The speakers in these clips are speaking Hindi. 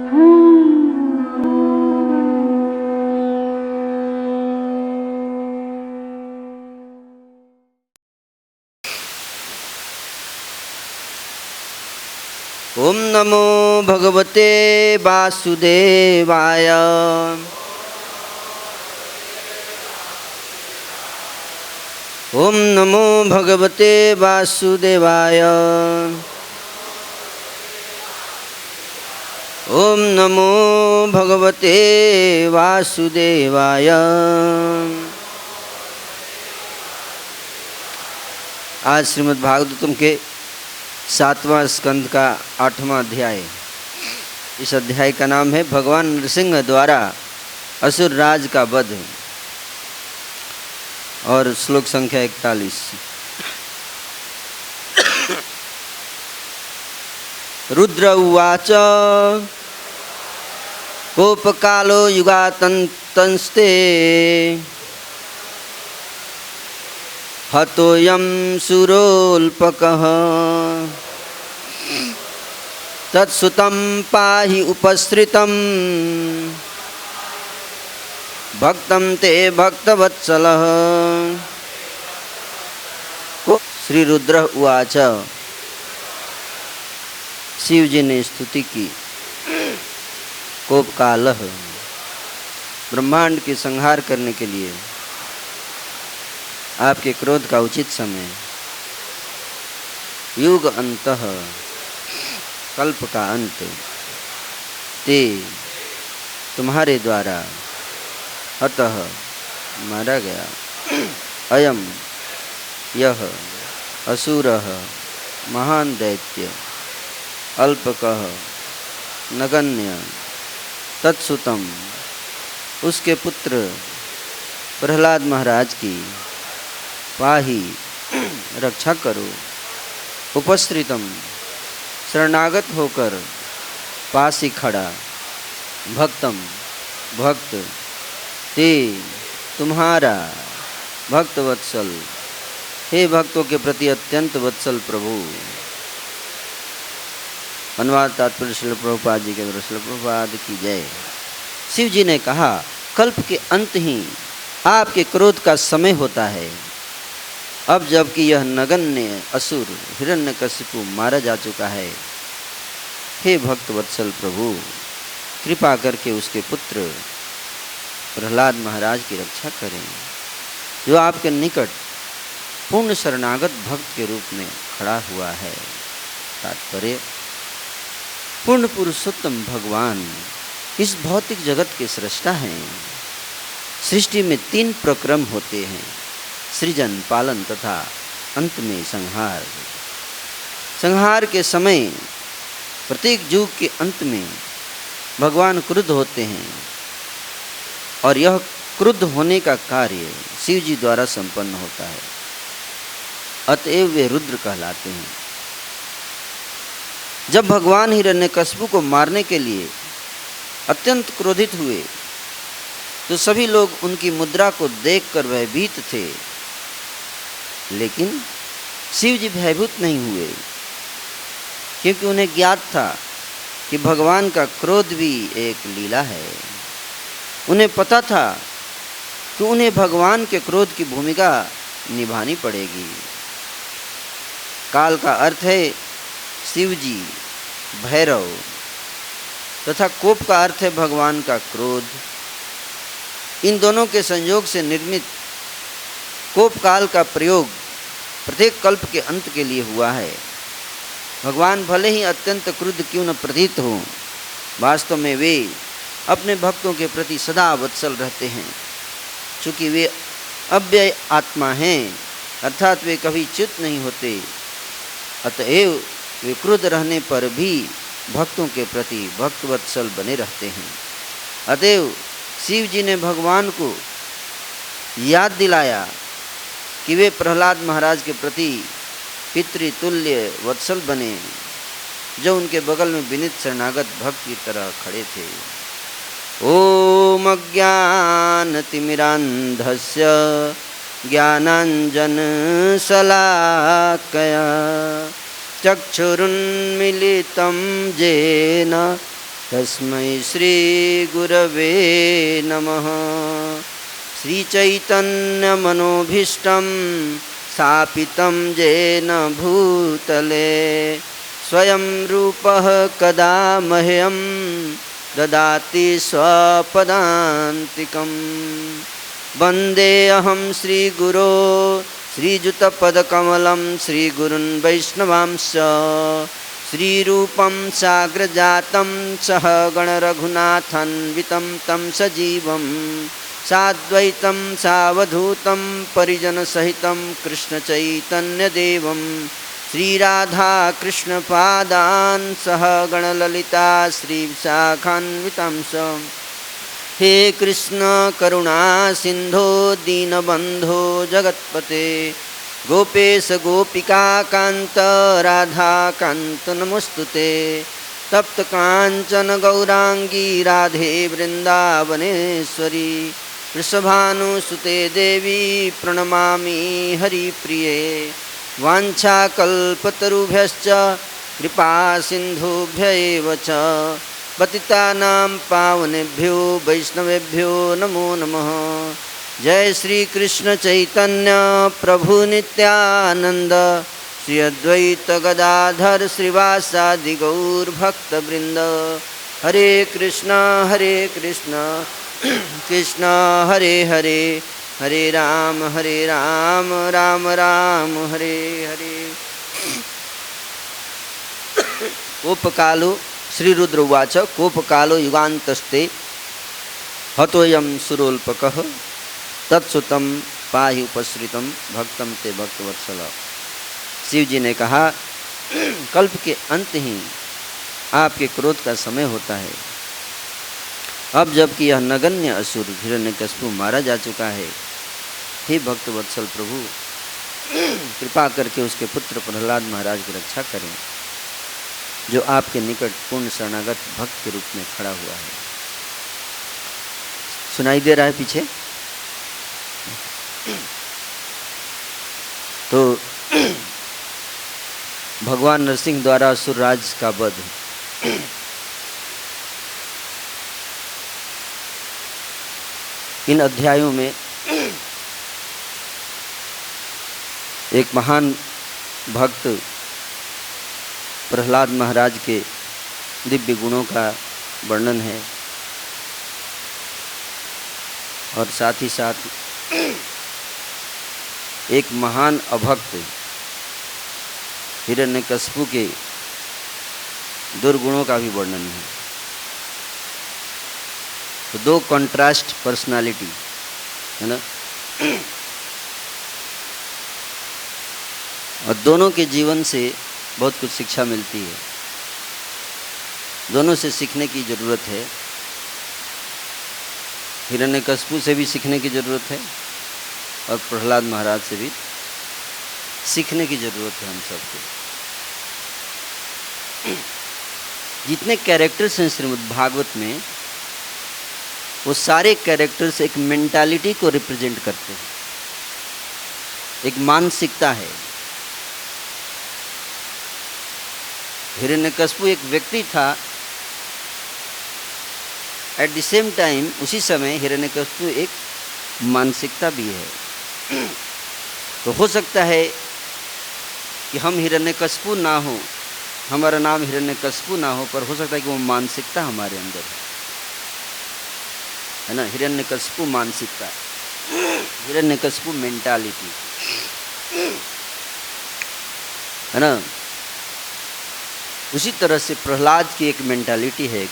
ओम नमो भगवते वासुदेवाय। ओम नमो भगवते वासुदेवाय। ओम नमो भगवते वासुदेवाय। आज श्रीमद् भागवतम के 7वां स्कंद का 8वां अध्याय। इस अध्याय का नाम है भगवान नरसिंह द्वारा असुर राज का वध और श्लोक संख्या 41। रुद्र उवाच कोपकालो युगातंस्ते हतोऽयं सुरोल्पकः तत्सुतं पाहि उपसृतं भक्तं ते भक्तवत्सलः। श्री रुद्र उवाच। शिव जी ने स्तुति की। कोपकालः ब्रह्मांड के संहार करने के लिए आपके क्रोध का उचित समय। युग अंतः कल्प का अंत। ते तुम्हारे द्वारा अतः मारा गया। अयम यह असुरः महान दैत्य अल्पकः नगण्य तत्सुतम उसके पुत्र प्रहलाद महाराज की पाही रक्षा करो। उपस्थितम शरणागत होकर पास ही खड़ा। भक्तम भक्त ते तुम्हारा भक्त वत्सल हे भक्तों के प्रति अत्यंत वत्सल प्रभु। अनुवाद तात्पर्य श्रील प्रभुपाद जी के द्वारा। श्रील प्रभुपाद की जय। शिव जी ने कहा कल्प के अंत ही आपके क्रोध का समय होता है। अब जबकि यह नगण्य असुर हिरण्यकशिपु मारा जा चुका है, हे भक्त वत्सल प्रभु कृपा करके उसके पुत्र प्रहलाद महाराज की रक्षा करें, जो आपके निकट पूर्ण शरणागत भक्त के रूप में खड़ा हुआ है। तात्पर्य पूर्ण पुरुषोत्तम भगवान इस भौतिक जगत के सृष्टा हैं। सृष्टि में 3 प्रक्रम होते हैं, सृजन, पालन तथा अंत में संहार। संहार के समय प्रत्येक युग के अंत में भगवान क्रुद्ध होते हैं और यह क्रुद्ध होने का कार्य शिव जी द्वारा संपन्न होता है। अतएव वे रुद्र कहलाते हैं। जब भगवान हिरण्यकशिपु को मारने के लिए अत्यंत क्रोधित हुए तो सभी लोग उनकी मुद्रा को देखकर भयभीत थे, लेकिन शिव जी भयभीत नहीं हुए, क्योंकि उन्हें ज्ञात था कि भगवान का क्रोध भी एक लीला है। उन्हें पता था कि उन्हें भगवान के क्रोध की भूमिका निभानी पड़ेगी। काल का अर्थ है शिव जी, भैरव, तथा कोप का अर्थ है भगवान का क्रोध। इन दोनों के संयोग से निर्मित कोप काल का प्रयोग प्रत्येक कल्प के अंत के लिए हुआ है। भगवान भले ही अत्यंत क्रुद्ध क्यों न प्रतीत हो, वास्तव में वे अपने भक्तों के प्रति सदा वत्सल रहते हैं। चूँकि वे अव्यय आत्मा हैं, अर्थात वे कभी च्युत नहीं होते, अतएव वे क्रुद्ध रहने पर भी भक्तों के प्रति भक्तवत्सल बने रहते हैं। अतएव शिव जी ने भगवान को याद दिलाया कि वे प्रहलाद महाराज के प्रति पितृतुल्य वत्सल बने, जो उनके बगल में विनीत शरणागत भक्त की तरह खड़े थे। ओम अज्ञानतिमिरान्धस्य ज्ञानाञ्जनशलाकया चक्षुरुन्मीलितं येन तस्मै श्री गुरवे नमः। श्रीचैतन्यमनोभीष्टं स्थापितं येन भूतले स्वयं रूपः कदा मह्यं ददाति स्वपदान्तिकं। वन्देऽहं श्रीगुरो श्रीयुतपदकमलं श्रीगुरुन् वैष्णवांश्च श्रीरूपं साग्रजातं सहगणरघुनाथान्वितं तं सजीवं साद्वैतं सावधूतं परिजनसहितं कृष्णचैतन्यदेवं श्रीराधाकृष्णपादान् सहगणललिता श्रीविशाखान्वितांश्च। हे कृष्ण करुणा सिंधो दीनबंधो जगत्पते गोपेश गोपिका कांत राधा कांत नमोस्तुते। तप्त कांचन गौरांगी राधे वृंदावनेश्वरी वृषभानुसुते देवी प्रणमामि हरिप्रिये। वाञ्छाकल्पतरुभ्यश्च कृपा सिन्धुभ्य एव च पतितानां पावनेभ्यो वैष्णवेभ्यो नमो नमः। जय श्री कृष्ण चैतन्य प्रभु नित्यानंद श्री अद्वैत गदाधर श्रीवासादि गौर भक्तवृंद। हरे कृष्ण कृष्ण हरे हरे हरे राम राम राम हरे हरे। कोपकालो श्रीरुद्र उवाच कोपकालो युगान्तस्ते हतोऽयं सुरोल्पकः तत्सुतं पाहि उपसृतं भक्तम ते भक्तवत्सल। शिव जी ने कहा कल्प के अंत ही आपके क्रोध का समय होता है। अब जबकि यह नगण्य असुर हिरण्यकशिपु मारा जा चुका है, हे भक्तवत्सल प्रभु कृपा करके उसके पुत्र प्रहलाद महाराज की रक्षा करें, जो आपके निकट पूर्ण शरणागत भक्त के रूप में खड़ा हुआ है। सुनाई दे रहा है पीछे? तो भगवान नरसिंह द्वारा असुरराज का वध। इन अध्यायों में एक महान भक्त प्रहलाद महाराज के दिव्य गुणों का वर्णन है और साथ ही साथ एक महान अभक्त हिरण्यकशिपु के दुर्गुणों का भी वर्णन है। तो दो कंट्रास्ट पर्सनालिटी है ना, और दोनों के जीवन से बहुत कुछ शिक्षा मिलती है। दोनों से सीखने की ज़रूरत है। हिरण्यकशिपु से भी सीखने की ज़रूरत है और प्रहलाद महाराज से भी सीखने की ज़रूरत है हम सबको। जितने कैरेक्टर्स हैं श्रीमद् भागवत में, वो सारे कैरेक्टर्स एक मेंटालिटी को रिप्रेजेंट करते हैं, एक मानसिकता है। हिरण्यकशिपु एक व्यक्ति था, एट द सेम टाइम उसी समय हिरण्यकशिपु एक मानसिकता भी है। तो हो सकता है कि हम हिरण्यकशिपु ना हो, हमारा नाम हिरण्यकशिपु ना हो, पर हो सकता है कि वो मानसिकता हमारे अंदर है ना। हिरण्यकशिपु मानसिकता, हिरण्यकशिपु मेंटालिटी है ना। उसी तरह से प्रहलाद की एक मेंटालिटी है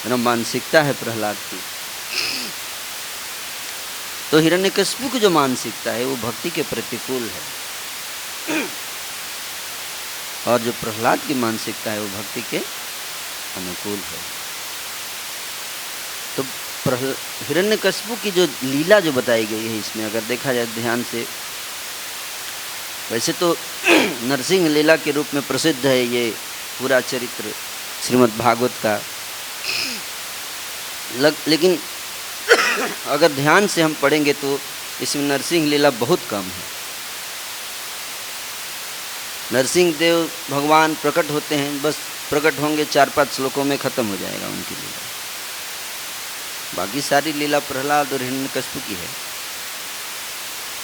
ना, मानसिकता है प्रहलाद की। तो हिरण्यकशिपु की जो मानसिकता है वो भक्ति के प्रतिकूल है, और जो प्रहलाद की मानसिकता है वो भक्ति के अनुकूल है। तो हिरण्यकशिपु की जो लीला जो बताई गई है इसमें, अगर देखा जाए ध्यान से, वैसे तो नरसिंह लीला के रूप में प्रसिद्ध है ये पूरा चरित्र श्रीमद् भागवत का, लेकिन अगर ध्यान से हम पढ़ेंगे तो इसमें नरसिंह लीला बहुत कम है। नरसिंह देव भगवान प्रकट होते हैं, बस प्रकट होंगे 4-5 श्लोकों में ख़त्म हो जाएगा उनकी लीला। बाकी सारी लीला प्रहलाद और हिरण्यकश्यप की है।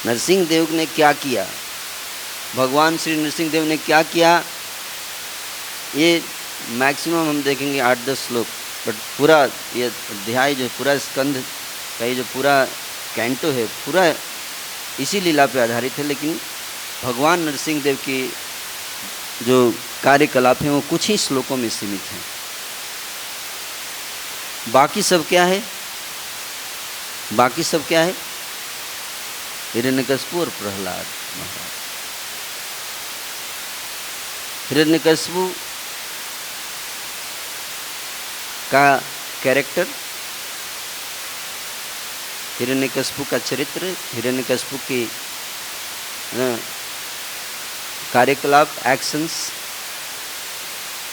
नरसिंह देव ने क्या किया, भगवान श्री नरसिंह देव ने क्या किया, ये मैक्सिमम हम देखेंगे 8-10 श्लोक, बट पूरा ये अध्याय जो पूरा स्कंद का ये जो पूरा कैंटो है पूरा इसी लीला पे आधारित है। लेकिन भगवान नरसिंह देव की जो कार्यकलाप हैं वो कुछ ही श्लोकों में सीमित हैं। बाकी सब क्या है, बाकी सब क्या है, हिरण्यकश्यप और प्रहलाद महाराज। हिरण्यकश्यप का कैरेक्टर, हिरण्यकश्यप का चरित्र, हिरण्यकश्यप की कार्यकलाप, एक्शंस,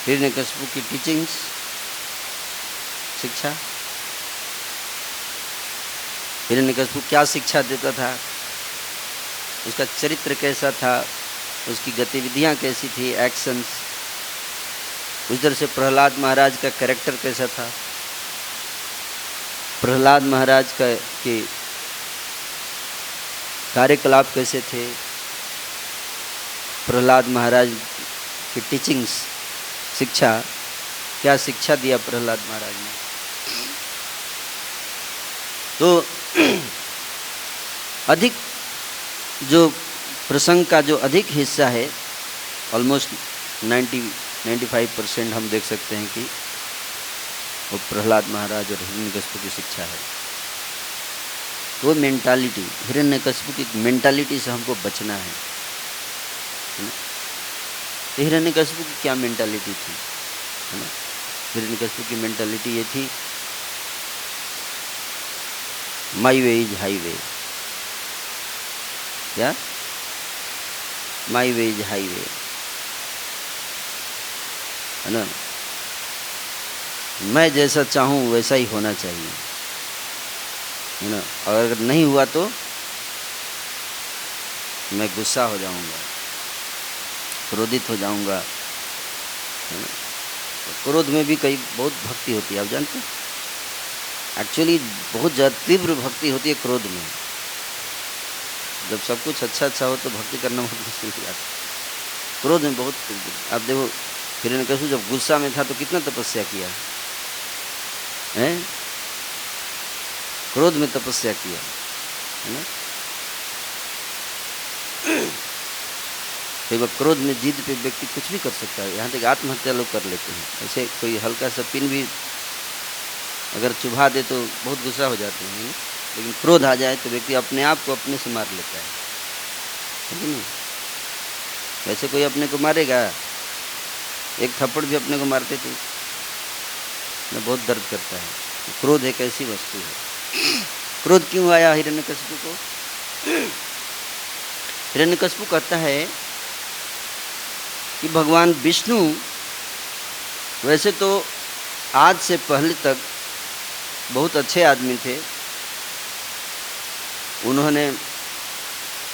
हिरण्यकश्यप की टीचिंग्स, शिक्षा, हिरण्यकश्यप क्या शिक्षा देता था, उसका चरित्र कैसा था, उसकी गतिविधियां कैसी थी, एक्शंस। उधर से प्रहलाद महाराज का कैरेक्टर कैसा था, प्रहलाद महाराज का के कार्यकलाप कैसे थे, प्रहलाद महाराज की टीचिंग्स, शिक्षा, क्या शिक्षा दिया प्रहलाद महाराज ने। तो अधिक जो प्रसंग का जो अधिक हिस्सा है, ऑलमोस्ट 90-95% हम देख सकते हैं कि वो प्रहलाद महाराज और हिरण्यकश्यप की शिक्षा है। वो मेंटालिटी, हिरण्यकश्यप की मेंटालिटी से हमको बचना है। तो हिरण्यकश्यप की क्या मेंटालिटी थी, है ना? हिरण्यकश्यप की मेंटालिटी ये थी, माई वे इज हाईवे। क्या? माई वे इज हाईवे, है ना? मैं जैसा चाहूँ वैसा ही होना चाहिए, है ना? और अगर नहीं हुआ तो मैं गुस्सा हो जाऊंगा, क्रोधित हो जाऊंगा, है ना? तो क्रोध में भी कई बहुत भक्ति होती है, आप जानते हैं? एक्चुअली बहुत ज़्यादा तीव्र भक्ति होती है क्रोध में। जब सब कुछ अच्छा अच्छा हो तो भक्ति करना बहुत मुश्किल हो जाता है। क्रोध में बहुत, आप देखो हिरण्यकश्यप जब गुस्सा में था तो कितना तपस्या किया है, क्रोध में तपस्या किया, है ना? कई बार क्रोध में जिद पे व्यक्ति कुछ भी कर सकता है, यहाँ तक आत्महत्या लोग कर लेते हैं। ऐसे कोई हल्का सा पिन भी अगर चुभा दे तो बहुत गुस्सा हो जाते हैं, है? लेकिन क्रोध आ जाए तो व्यक्ति अपने आप को अपने से मार लेता है कि नहीं? वैसे कोई अपने को मारेगा, एक थप्पड़ भी अपने को मारते तो बहुत दर्द करता है। क्रोध एक ऐसी वस्तु है। क्रोध क्यों आया हिरण्यकश्यप को? हिरण्यकश्यप कहता है कि भगवान विष्णु वैसे तो आज से पहले तक बहुत अच्छे आदमी थे, उन्होंने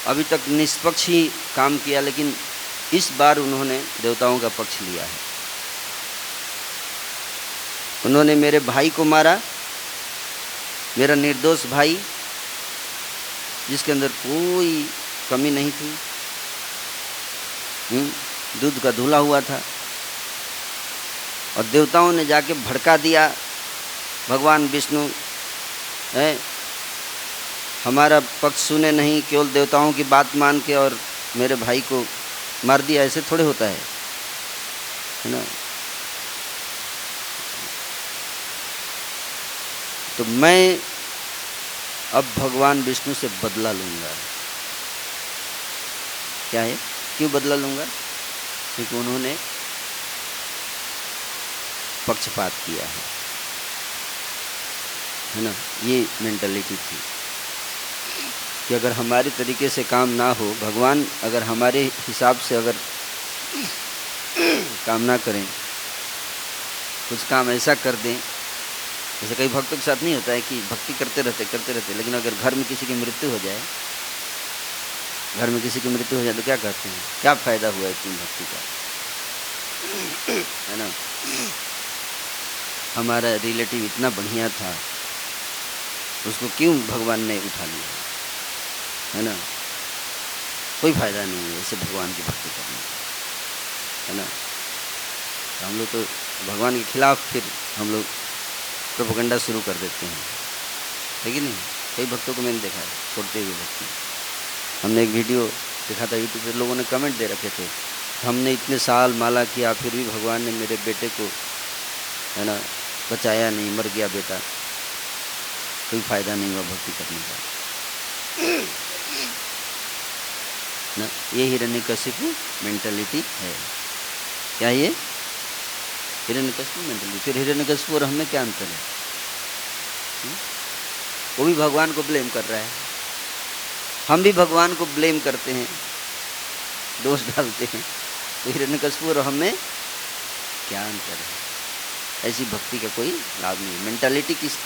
अभी तक निष्पक्ष ही काम किया, लेकिन इस बार उन्होंने देवताओं का पक्ष लिया है। उन्होंने मेरे भाई को मारा, मेरा निर्दोष भाई जिसके अंदर कोई कमी नहीं थी, दूध का धुला हुआ था, और देवताओं ने जाके भड़का दिया। भगवान विष्णु है, हमारा पक्ष सुने नहीं, केवल देवताओं की बात मान के और मेरे भाई को मार दिया। ऐसे थोड़े होता है ना? तो मैं अब भगवान विष्णु से बदला लूँगा। क्या है? क्यों बदला लूँगा? क्योंकि उन्होंने पक्षपात किया है ना? ये मेंटालिटी थी कि अगर हमारे तरीके से काम ना हो, भगवान अगर हमारे हिसाब से अगर काम ना करें, कुछ काम ऐसा कर दें, जैसे कई भक्तों के साथ नहीं होता है कि भक्ति करते रहते, लेकिन अगर घर में किसी की मृत्यु हो जाए घर में किसी की मृत्यु हो जाए तो क्या कहते हैं, क्या फायदा हुआ इतनी भक्ति का, है ना। हमारा रिलेटिव इतना बढ़िया था, उसको क्यों भगवान ने उठा लिया, है ना। कोई फायदा नहीं है ऐसे भगवान की भक्ति करने का, है ना। तो हम लोग तो भगवान के खिलाफ फिर हम लोग प्रोपेगेंडा शुरू कर देते हैं, है कि नहीं। कई भक्तों को मैंने देखा है छोड़ते हुए भक्ति। हमने एक वीडियो देखा था यूट्यूब पे, लोगों ने कमेंट दे रखे थे, हमने इतने साल माला किया फिर भी भगवान ने मेरे बेटे को, है ना, बचाया नहीं, मर गया बेटा, कोई फायदा नहीं हुआ भक्ति करने का, ना। ये हिरण्यकशिपु मेंटालिटी है। क्या ये हिरण्यकशिपु मेंटालिटी। फिर हिरण्यकशिपु और हमें क्या अंतर है? वो भी भगवान को ब्लेम कर रहा है, हम भी भगवान को ब्लेम करते हैं, दोष डालते हैं। तो हिरण्यकशिपु और हमें क्या अंतर है? ऐसी भक्ति का कोई लाभ नहीं। मेंटालिटी किस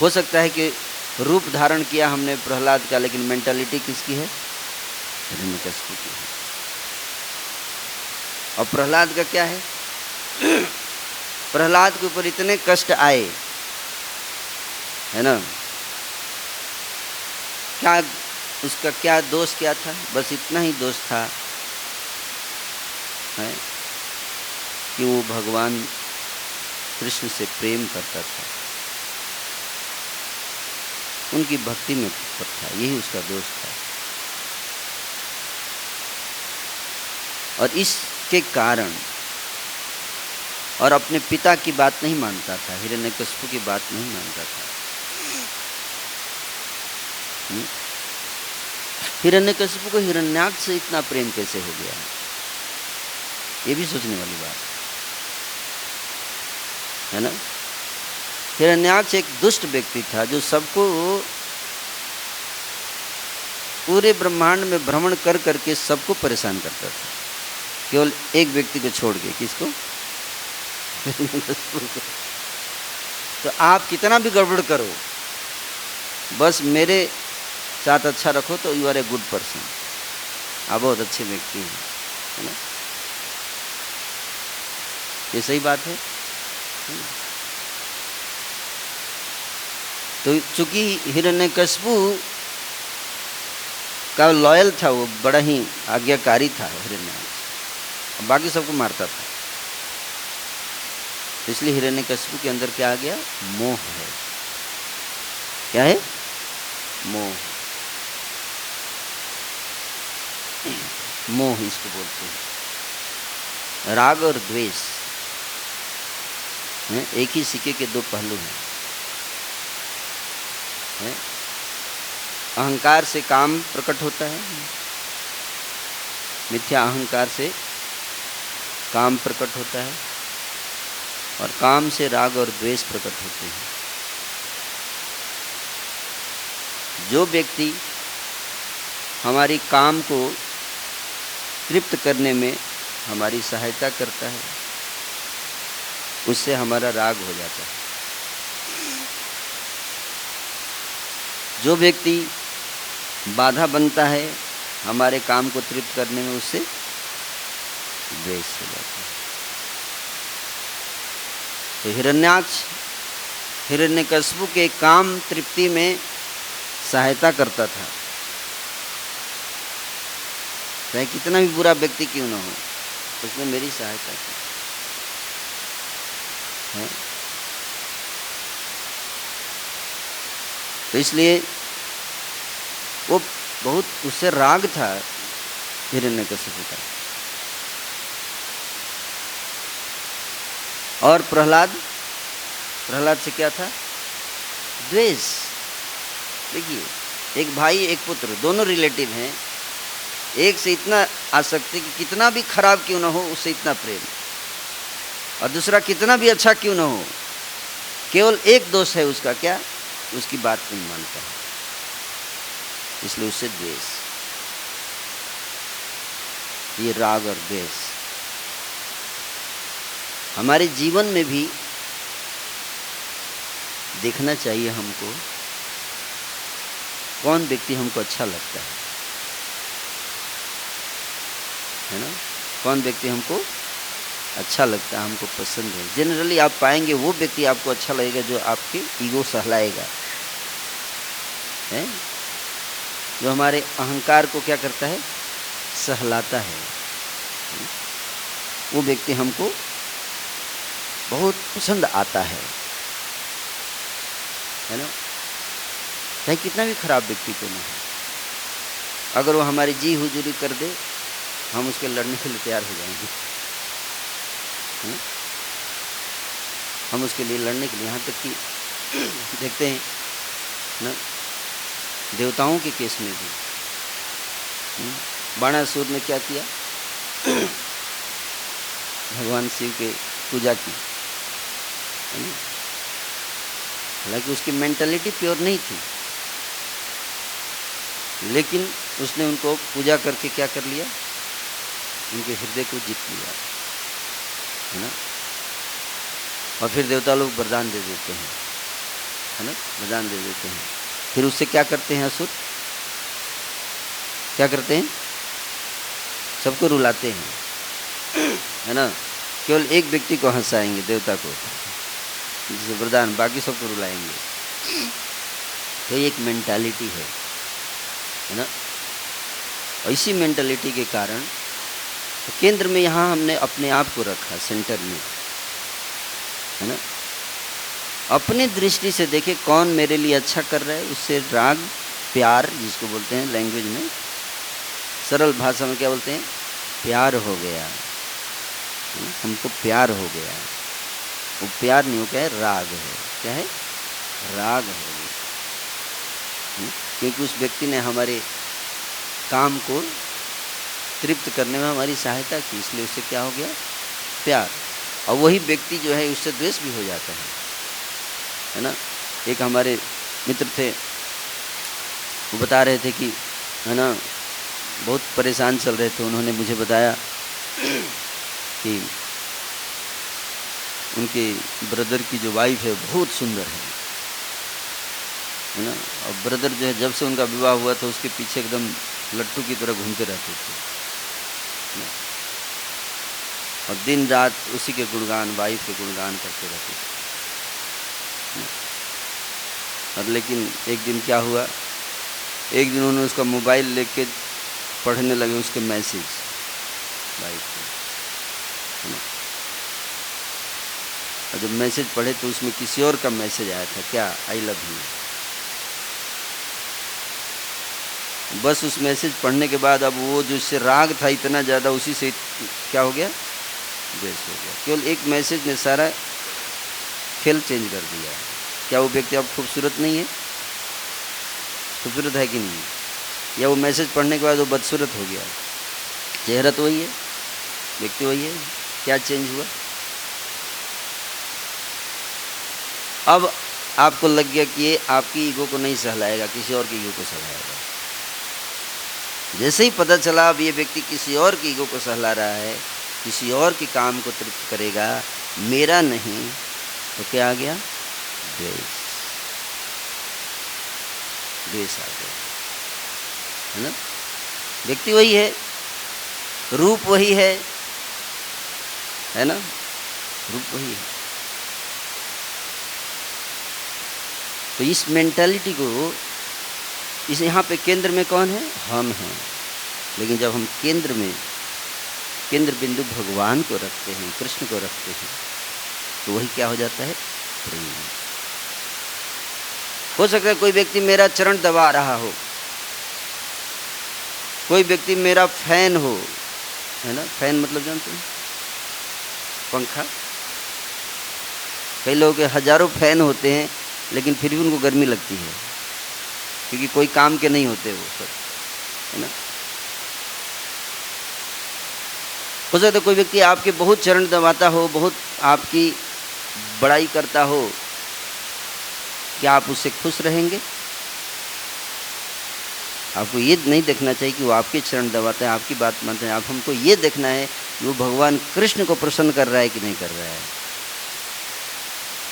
हो सकता है कि रूप धारण किया हमने प्रहलाद का, लेकिन मेंटालिटी किसकी है? हिरण्यकशिपु की है। और प्रहलाद का क्या है? प्रहलाद के ऊपर इतने कष्ट आए, है ना, क्या उसका क्या दोष क्या था? बस इतना ही दोष था, है, कि वो भगवान कृष्ण से प्रेम करता था, उनकी भक्ति में तत्पर था, यही उसका दोष था। और इसके कारण और अपने पिता की बात नहीं मानता था, हिरण्यकशिपु की बात नहीं मानता था। हिरण्यकशिपु को हिरण्याक्ष से इतना प्रेम कैसे हो गया, ये भी सोचने वाली बात है ना। हिरण्याक्ष एक दुष्ट व्यक्ति था जो सबको पूरे ब्रह्मांड में भ्रमण कर करके सबको परेशान करता था, केवल एक व्यक्ति को छोड़ के। किसको? तो आप कितना भी गड़बड़ करो, बस मेरे साथ अच्छा रखो तो you are a good person, आप बहुत अच्छे व्यक्ति हैं, है ना। ये सही बात है। तो चूंकि हिरण्यकशिपु का लॉयल था, वो बड़ा ही आज्ञाकारी था हिरण्याक्ष, बाकी सबको मारता था, इसलिए हिरण्यकशिपु के अंदर क्या आ गया? मोह है। क्या है? मोह। मोह इसको बोलते हैं। राग और द्वेष एक ही सिक्के के दो पहलू हैं। अहंकार से काम प्रकट होता है, मिथ्या अहंकार से काम प्रकट होता है, और काम से राग और द्वेष प्रकट होते हैं। जो व्यक्ति हमारी काम को तृप्त करने में हमारी सहायता करता है, उससे हमारा राग हो जाता है। जो व्यक्ति बाधा बनता है हमारे काम को तृप्त करने में, उससे द्वेष हो जाता है। तो हिरण्याक्ष हिरण्यकशिपु के काम तृप्ति में सहायता करता था, चाहे कितना भी बुरा व्यक्ति क्यों ना हो, उसने मेरी सहायता की है। तो इसलिए वो बहुत, उससे राग था हिरण्यकशिपु का। और प्रहलाद से क्या था? द्वेष। देखिए, एक भाई एक पुत्र, दोनों रिलेटिव हैं, एक से इतना आसक्ति कि कितना भी खराब क्यों ना हो उससे इतना प्रेम, और दूसरा कितना भी अच्छा क्यों ना हो, केवल एक दोष है उसका, क्या? उसकी बात नहीं मानता है, इसलिए उससे द्वेष। ये राग और द्वेष हमारे जीवन में भी देखना चाहिए हमको, कौन व्यक्ति हमको अच्छा लगता है, है ना। कौन व्यक्ति हमको अच्छा लगता है, हमको पसंद है। जनरली आप पाएंगे वो व्यक्ति आपको अच्छा लगेगा जो आपके ईगो सहलाएगा, है, जो हमारे अहंकार को क्या करता है, सहलाता है। वो व्यक्ति हमको बहुत पसंद आता है ना। चाहे कितना भी खराब व्यक्ति क्यों ना हो, अगर वो हमारी जी हुजूरी कर दे, हम उसके लड़ने के लिए तैयार हो जाएंगे, है ना। हम उसके लिए लड़ने के लिए, यहाँ तक कि देखते हैं ना, देवताओं के केस में भी बाणासुर ने क्या किया, भगवान शिव के पूजा की, है ना। हालांकि उसकी मेंटालिटी प्योर नहीं थी, लेकिन उसने उनको पूजा करके क्या कर लिया, उनके हृदय को जीत लिया, है ना। और फिर देवता लोग वरदान दे देते हैं, है ना, वरदान दे देते हैं। फिर उससे क्या करते हैं असुर, क्या करते हैं, सबको रुलाते हैं, है ना। केवल एक व्यक्ति को हंसाएंगे, देवता को, जिसे वरदान, बाकी सबको रुलाएंगे। तो ये एक मेंटालिटी है ना। और इसी मेंटालिटी के कारण तो केंद्र में यहाँ हमने अपने आप को रखा, सेंटर में, है ना। अपने दृष्टि से देखे कौन मेरे लिए अच्छा कर रहा है, उससे राग प्यार, जिसको बोलते हैं लैंग्वेज में, सरल भाषा में क्या बोलते हैं, प्यार हो गया, हमको प्यार हो गया। वो प्यार नहीं हो, क्या है, राग है। क्या है, राग हो गया, क्योंकि उस व्यक्ति ने हमारे काम को तृप्त करने में हमारी सहायता की, इसलिए उससे क्या हो गया, प्यार। और वही व्यक्ति जो है उससे द्वेष भी हो जाता है ना। एक हमारे मित्र थे, वो बता रहे थे कि, है ना, बहुत परेशान चल रहे थे। उन्होंने मुझे बताया कि उनके ब्रदर की जो वाइफ है बहुत सुंदर है ना। और ब्रदर जो है, जब से उनका विवाह हुआ था उसके पीछे एकदम लट्टू की तरह घूमते रहते थे, और दिन रात उसी के गुणगान, वाइफ के गुणगान करते रहते थे। और लेकिन एक दिन क्या हुआ, एक दिन उन्होंने उसका मोबाइल लेके पढ़ने लगे उसके मैसेज, वाइफ के, है ना। और जब मैसेज पढ़े तो उसमें किसी और का मैसेज आया था, क्या, आई लव यू। बस उस मैसेज पढ़ने के बाद अब वो जो इससे राग था इतना ज़्यादा, उसी से क्या हो गया, द्वेष हो गया। केवल एक मैसेज ने सारा खेल चेंज कर दिया। क्या वो व्यक्ति अब खूबसूरत नहीं है, खूबसूरत है कि नहीं, या वो मैसेज पढ़ने के बाद वो बदसूरत हो गया। चेहरा तो वही है, व्यक्ति वही है, क्या चेंज हुआ। अब आपको लग गया कि ये आपकी ईगो को नहीं सहलाएगा, किसी और की ईगो को सहलाएगा। जैसे ही पता चला अब ये व्यक्ति किसी और की ईगो को सहला रहा है, किसी और के काम को तृप्त करेगा, मेरा नहीं, तो क्या आ गया, द्वेष, द्वेष आ गया, है ना। व्यक्ति वही है, रूप वही है ना, रूप वही है। तो इस मेंटालिटी को, इस यहाँ पे केंद्र में कौन है, हम हैं। लेकिन जब हम केंद्र में, केंद्र बिंदु भगवान को रखते हैं, कृष्ण को रखते हैं, तो वही क्या हो जाता है, प्रेम। हो सकता है कोई व्यक्ति मेरा चरण दबा रहा हो, कोई व्यक्ति मेरा फैन हो, है ना। फैन मतलब जानते हैं, पंखा। कई लोगों के हजारों फैन होते हैं, लेकिन फिर भी उनको गर्मी लगती है, क्योंकि कोई काम के नहीं होते वो सब, है ना। हो सकता है कोई व्यक्ति आपके बहुत चरण दबाता हो, बहुत आपकी बड़ाई करता हो, क्या आप उससे खुश रहेंगे। आपको ये नहीं देखना चाहिए कि वो आपके चरण दबाते हैं, आपकी बात मानते हैं। आप हमको ये देखना है कि वो भगवान कृष्ण को प्रसन्न कर रहा है कि नहीं कर रहा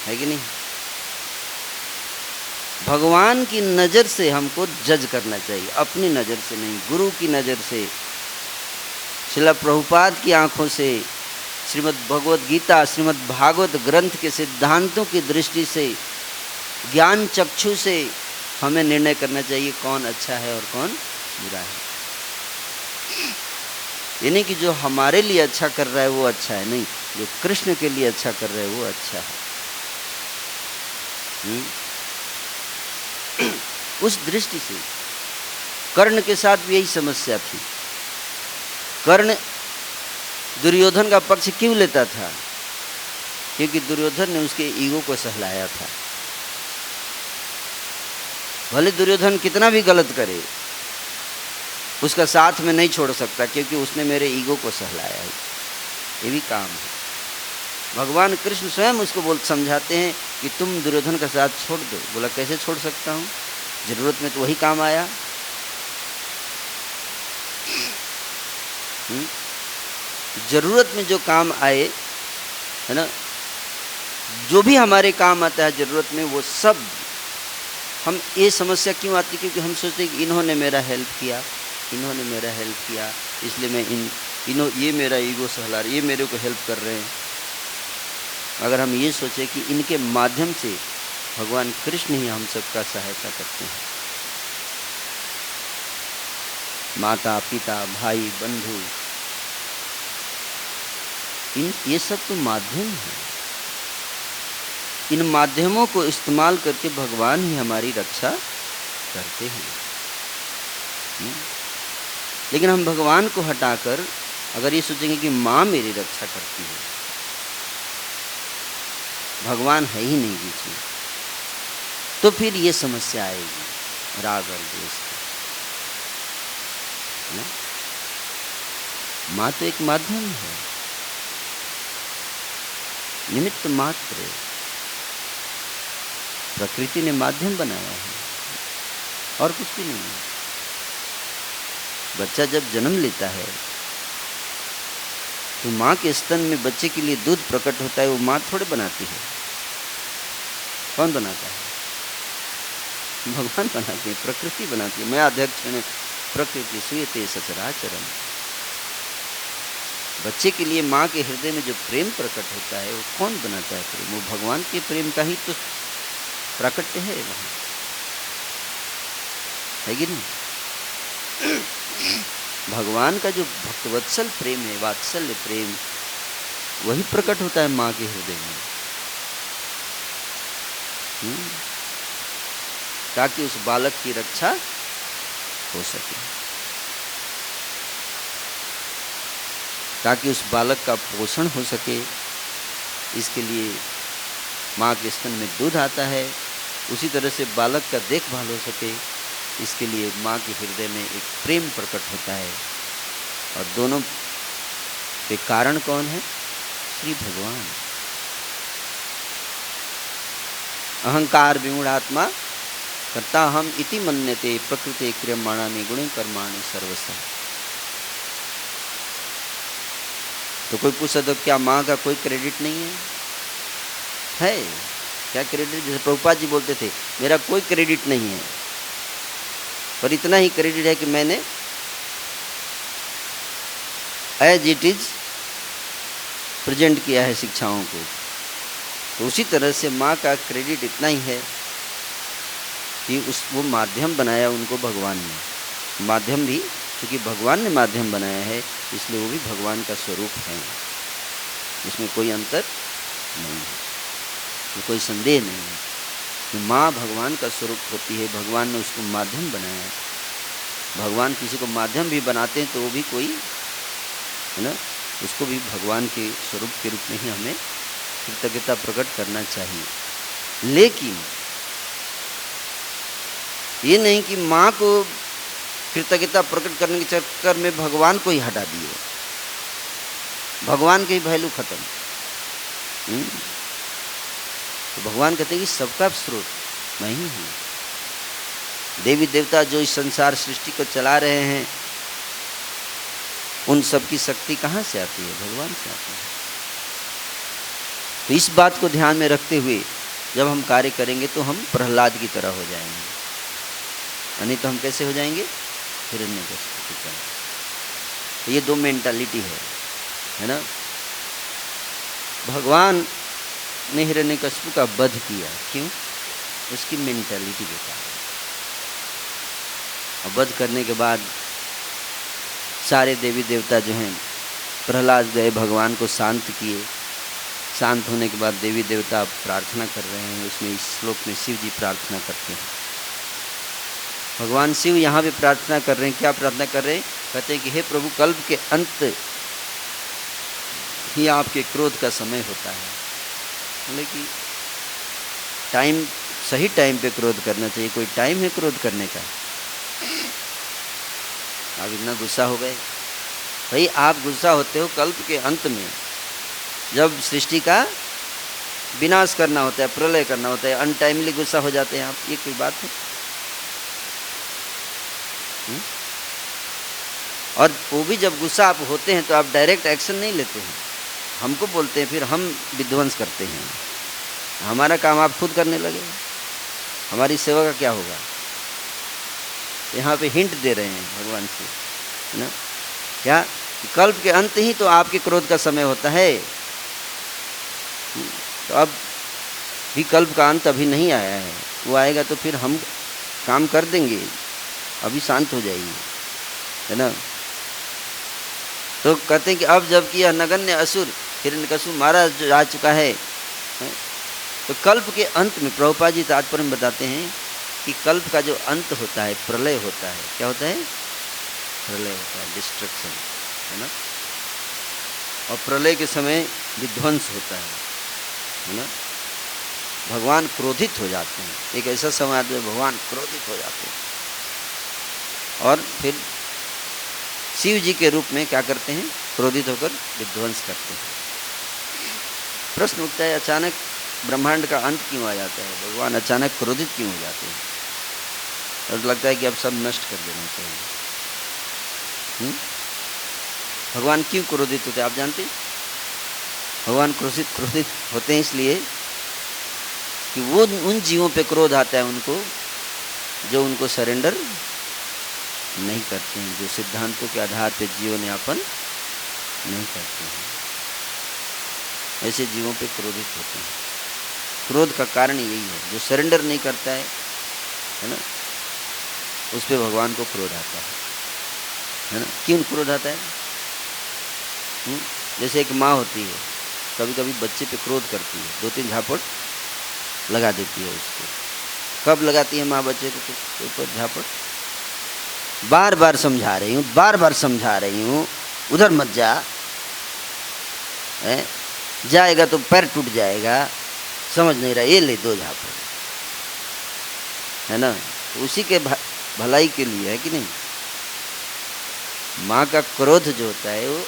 है कि नहीं। भगवान की नज़र से हमको जज करना चाहिए, अपनी नज़र से नहीं, गुरु की नज़र से श्रील प्रभुपाद की आंखों से श्रीमद् भगवद गीता, श्रीमद् भागवत ग्रंथ के सिद्धांतों की दृष्टि से, ज्ञान चक्षु से हमें निर्णय करना चाहिए कौन अच्छा है और कौन बुरा है। ये नहीं कि जो हमारे लिए अच्छा कर रहा है वो अच्छा है, नहीं, जो कृष्ण के लिए अच्छा कर रहा है वो अच्छा है। उस दृष्टि से कर्ण के साथ भी यही समस्या थी। कर्ण दुर्योधन का पक्ष क्यों लेता था? क्योंकि दुर्योधन ने उसके ईगो को सहलाया था। भले दुर्योधन कितना भी गलत करे, उसका साथ में नहीं छोड़ सकता, क्योंकि उसने मेरे ईगो को सहलाया है। ये भी काम है। भगवान कृष्ण स्वयं उसको समझाते हैं कि तुम दुर्योधन का साथ छोड़ दो। बोला कैसे छोड़ सकता हूँ, जरूरत में तो वही काम आया। जरूरत में जो काम आए, है ना, जो भी हमारे काम आता है जरूरत में, वो सब हम, ये समस्या क्यों आती? क्योंकि हम सोचते हैं कि इन्होंने मेरा हेल्प किया, इन्होंने मेरा हेल्प किया, इसलिए मैं ये मेरा ईगो सहला रहे, ये मेरे को हेल्प कर रहे हैं। अगर हम ये सोचें कि इनके माध्यम से भगवान कृष्ण ही हम सबका सहायता करते हैं, माता पिता भाई बंधु, ये सब तो माध्यम है। इन माध्यमों को इस्तेमाल करके भगवान ही हमारी रक्षा करते हैं। लेकिन हम भगवान को हटाकर अगर ये सोचेंगे कि माँ मेरी रक्षा करती है, भगवान है ही नहीं बीच में, तो फिर ये समस्या आएगी राग और द्वेष की। माँ तो एक माध्यम है, निमित्त मात्र। प्रकृति ने माध्यम बनाया है और कुछ भी नहीं है। बच्चा जब जन्म लेता है तो माँ के स्तन में बच्चे के लिए दूध प्रकट होता है, वो माँ थोड़े बनाती है। कौन बनाता है? भगवान बनाते हैं, प्रकृति बनाती है। मैं अध्यक्ष प्रकृति सूयते सचराचरम। बच्चे के लिए माँ के हृदय में जो प्रेम प्रकट होता है, वो कौन बनाता है प्रेम? वो भगवान के प्रेम का ही तो प्राकट्य है वहाँ, है कि नहीं? भगवान का जो भक्तवत्सल प्रेम है, वात्सल्य प्रेम, वही प्रकट होता है माँ के हृदय में, ताकि उस बालक की रक्षा हो सके, ताकि उस बालक का पोषण हो सके। इसके लिए माँ के स्तन में दूध आता है, उसी तरह से बालक का देखभाल हो सके, इसके लिए माँ के हृदय में एक प्रेम प्रकट होता है। और दोनों के कारण कौन है? श्री भगवान। अहंकार विमूढ़ात्मा कर्ता हम इति मन्यते प्रकृते क्रियमाणानि गुणे कर्माणि सर्वशः। तो कोई पूछ सकता, क्या माँ का कोई क्रेडिट नहीं है? है क्या क्रेडिट? जैसे प्रभुपाद जी बोलते थे, मेरा कोई क्रेडिट नहीं है, पर इतना ही क्रेडिट है कि मैंने एज इट इज प्रेजेंट किया है शिक्षाओं को। तो उसी तरह से माँ का क्रेडिट इतना ही है कि वो माध्यम बनाया उनको भगवान ने। माध्यम भी क्योंकि भगवान ने माध्यम बनाया है, इसलिए वो भी भगवान का स्वरूप है, इसमें कोई अंतर नहीं है, कोई संदेह नहीं है कि माँ भगवान का स्वरूप होती है। भगवान ने उसको माध्यम बनाया है। भगवान किसी को माध्यम भी बनाते हैं तो वो भी कोई, है ना, उसको भी भगवान के स्वरूप के रूप में ही हमें कृतज्ञता प्रकट करना चाहिए। लेकिन ये नहीं कि माँ को कृतज्ञता प्रकट करने के चक्कर में भगवान को ही हटा दिए, भगवान की वैल्यू खत्म। तो भगवान कहते हैं कि सबका स्रोत मैं ही हूँ। देवी देवता जो इस संसार सृष्टि को चला रहे हैं, उन सब की शक्ति कहाँ से आती है? भगवान से आती है। तो इस बात को ध्यान में रखते हुए जब हम कार्य करेंगे तो हम प्रहलाद की तरह हो जाएंगे, नहीं तो हम कैसे हो जाएंगे? हिरण्यकशिपु की तरह। ये दो मेंटालिटी है ना। भगवान ने हिरण्यकशिपु का वध किया, क्यों? उसकी मेंटालिटी के कारण। और वध करने के बाद सारे देवी देवता जो हैं, प्रहलाद गए भगवान को शांत किए। शांत होने के बाद देवी देवता प्रार्थना कर रहे हैं। उसमें इस श्लोक में शिव जी प्रार्थना करते हैं। भगवान शिव यहाँ पे प्रार्थना कर रहे हैं। क्या प्रार्थना कर रहे हैं? कहते हैं कि हे प्रभु, कल्प के अंत ही आपके क्रोध का समय होता है। बोले कि टाइम, सही टाइम पे क्रोध करना चाहिए। कोई टाइम है क्रोध करने का? आप इतना गुस्सा हो गए? भाई आप गुस्सा होते हो कल्प के अंत में, जब सृष्टि का विनाश करना होता है, प्रलय करना होता है, अनटाइमली गुस्सा हो जाते हैं आप। ये कोई बात है? और वो भी जब गुस्सा आप होते हैं तो आप डायरेक्ट एक्शन नहीं लेते हैं, हमको बोलते हैं, फिर हम विध्वंस करते हैं। हमारा काम आप खुद करने लगे, हमारी सेवा का क्या होगा? यहाँ पे हिंट दे रहे हैं भगवान से, है ना। क्या? कल्प के अंत ही तो आपके क्रोध का समय होता है। तो अब भी कल्प का अंत अभी नहीं आया है, वो आएगा तो फिर हम काम कर देंगे। अभी शांत हो जाइए, है ना। तो कहते हैं कि अब जबकि यह नगण्य असुर हिरण्यकशिपु मारा जा चुका है, तो कल्प के अंत में प्रभुपाद जी तात्पर्य में बताते हैं कि कल्प का जो अंत होता है, प्रलय होता है। क्या होता है? प्रलय होता है, डिस्ट्रक्शन, है ना। और प्रलय के समय विध्वंस होता है ना। भगवान क्रोधित हो जाते हैं। एक ऐसा समय आता है भगवान क्रोधित हो जाते हैं और फिर शिव जी के रूप में क्या करते हैं? क्रोधित होकर विध्वंस करते हैं। प्रश्न उठता है, अचानक ब्रह्मांड का अंत क्यों आ जाता है? भगवान अचानक क्रोधित क्यों हो जाते हैं? और लगता है कि अब सब नष्ट कर देना चाहिए। भगवान क्यों क्रोधित होते हैं आप जानते हैं? भगवान क्रोधित होते हैं इसलिए कि वो उन जीवों पे क्रोध आता है उनको, जो उनको सरेंडर नहीं करते हैं, जो सिद्धांतों के आधार पे जीवन यापन नहीं करते हैं। ऐसे जीवों पे क्रोधित होते हैं। क्रोध का कारण यही है, जो सरेंडर नहीं करता है ना, उस पे भगवान को क्रोध आता है ना। क्यों क्रोध आता है? जैसे एक माँ होती है, कभी कभी बच्चे पे क्रोध करती है, 2-3 झापड़ लगा देती है उसको। कब लगाती है माँ बच्चे को ऊपर झापड़? बार बार समझा रही हूँ, बार बार समझा रही हूँ, उधर मत जा, जाएगा तो पैर टूट जाएगा, समझ नहीं रहा, ये ले 2 झापड़, है ना। उसी के भलाई के लिए है कि नहीं। माँ का क्रोध जो होता है वो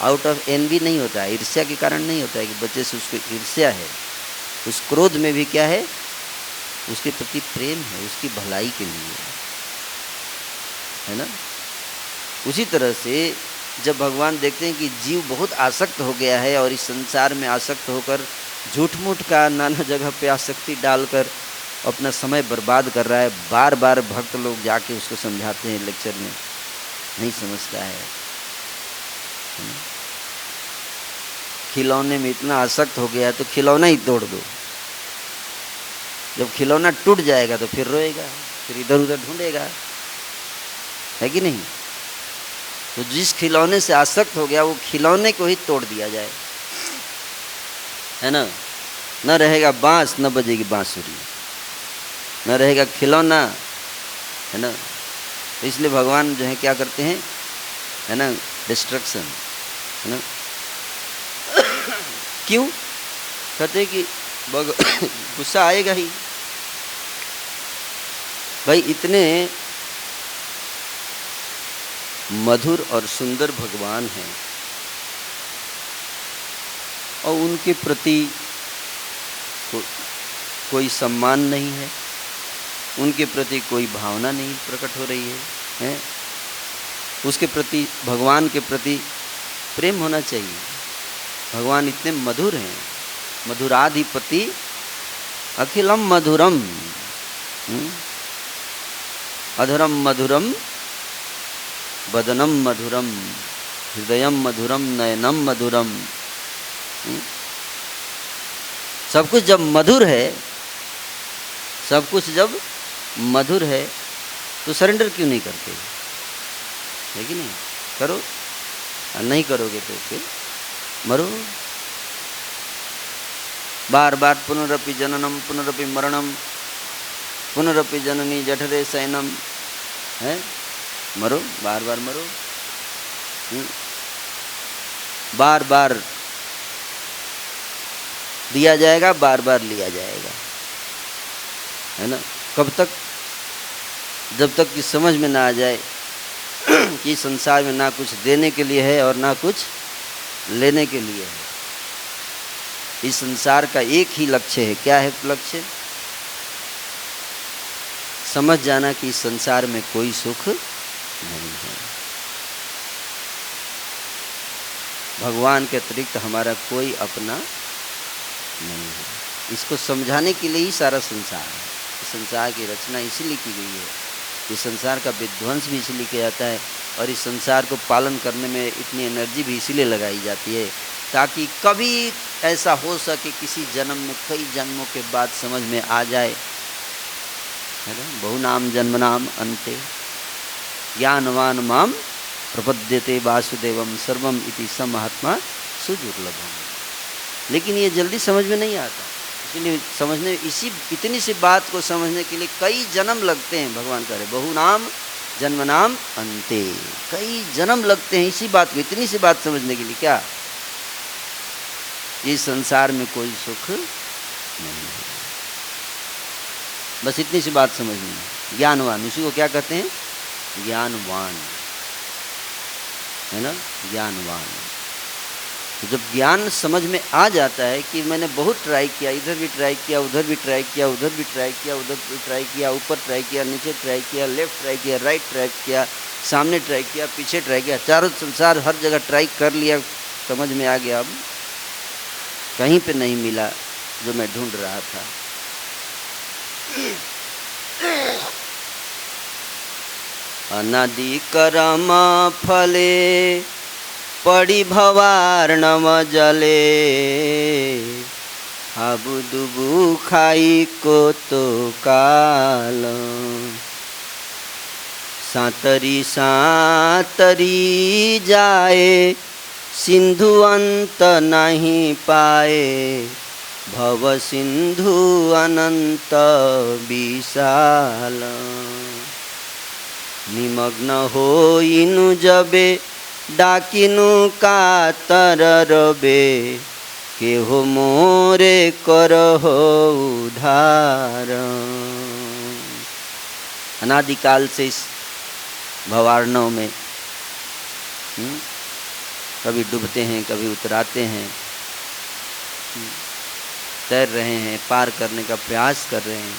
आउट ऑफ एनवी नहीं होता है, ईर्ष्या के कारण नहीं होता है कि बच्चे से उसको ईर्ष्या है। उस क्रोध में भी क्या है? उसके प्रति प्रेम है, उसकी भलाई के लिए, है ना। उसी तरह से जब भगवान देखते हैं कि जीव बहुत आसक्त हो गया है और इस संसार में आसक्त होकर झूठ मूठ का नाना जगह पे आसक्ति डालकर अपना समय बर्बाद कर रहा है, बार बार भक्त लोग जाके उसको समझाते हैं लेक्चर में, नहीं समझता है। खिलौने में इतना आसक्त हो गया है तो खिलौना ही तोड़ दो। जब खिलौना टूट जाएगा तो फिर रोएगा, फिर इधर उधर ढूंढेगा, है कि नहीं। तो जिस खिलौने से आसक्त हो गया वो खिलौने को ही तोड़ दिया जाए, है ना। न रहेगा बांस, न बजेगी बांसुरी, न रहेगा खिलौना, है ना। तो इसलिए भगवान जो है क्या करते हैं, है ना, डिस्ट्रक्शन, है ना। क्यों? कहते हैं कि गुस्सा आएगा ही। भाई इतने मधुर और सुंदर भगवान हैं और उनके प्रति कोई सम्मान नहीं है, उनके प्रति कोई भावना नहीं प्रकट हो रही है। उसके प्रति, भगवान के प्रति प्रेम होना चाहिए। भगवान इतने मधुर हैं, मधुराधिपति अखिलम मधुरम, अधुरम मधुरम वदनम मधुरम, हृदयम मधुरम, नयनम मधुरम। सब कुछ जब मधुर है, सब कुछ जब मधुर है तो सरेंडर क्यों नहीं करते? है कि नहीं? करो, और नहीं करोगे तो फिर मरो। बार बार पुनरपि जननम पुनरपि मरणम पुनरपि जननी जठरे शयनम, है, मरो, बार बार मरो। बार बार दिया जाएगा, बार बार लिया जाएगा, है ना। कब तक? जब तक कि समझ में ना आ जाए कि संसार में ना कुछ देने के लिए है और ना कुछ लेने के लिए है। इस संसार का एक ही लक्ष्य है। क्या है लक्ष्य? समझ जाना कि इस संसार में कोई सुख नहीं है। भगवान के अतिरिक्त हमारा कोई अपना नहीं है। इसको समझाने के लिए ही सारा संसार है। संसार की रचना इसीलिए की गई है। इस संसार का विध्वंस भी इसीलिए किया जाता है और इस संसार को पालन करने में इतनी एनर्जी भी इसीलिए लगाई जाती है ताकि कभी ऐसा हो सके किसी जन्म में, कई जन्मों के बाद समझ में आ जाए, है ना। बहुनाम जन्मनाम अन्ते ज्ञानवान माम प्रपद्यते वासुदेवम सर्वम इति स महात्मा सुदुर्लभम। लेकिन ये जल्दी समझ में नहीं आता, इसलिए समझने इतनी सी बात को समझने के लिए कई जन्म लगते हैं। भगवान करे बहुनाम जन्मनाम अन्ते, कई जन्म लगते हैं इसी बात को, इतनी सी बात समझने के लिए। क्या? इस संसार में कोई सुख नहीं है, बस इतनी सी बात समझनी है। ज्ञानवान, उसी को क्या कहते हैं? ज्ञानवान, है ना, ज्ञानवान। तो जब ज्ञान समझ में आ जाता है कि मैंने बहुत ट्राई किया, इधर भी ट्राई किया, उधर भी ट्राई किया, उधर भी ट्राई किया, उधर भी ट्राई किया, ऊपर ट्राई किया, नीचे ट्राई किया, लेफ्ट ट्राई किया, राइट ट्राई किया, सामने ट्राई किया, पीछे ट्राई किया, चारों संसार हर जगह ट्राई कर लिया, समझ में आ गया। अब कहीं पे नहीं मिला जो मैं ढूंढ रहा था। अनादि कर्म फले पड़ी भवार्णव जले, हाबु दुबु खाई को तो काल, सातरी सातरी जाए सिंधु अंत नहीं पाए, भव सिंधु अनंत विशाल। निमग्न हो इनु जबे डाकिनु कातर रबे, के हो मोरे करहो उधार। अनादिकाल से इस भवार्णव में कभी डूबते हैं, कभी उतराते हैं, तैर रहे हैं, पार करने का प्रयास कर रहे हैं,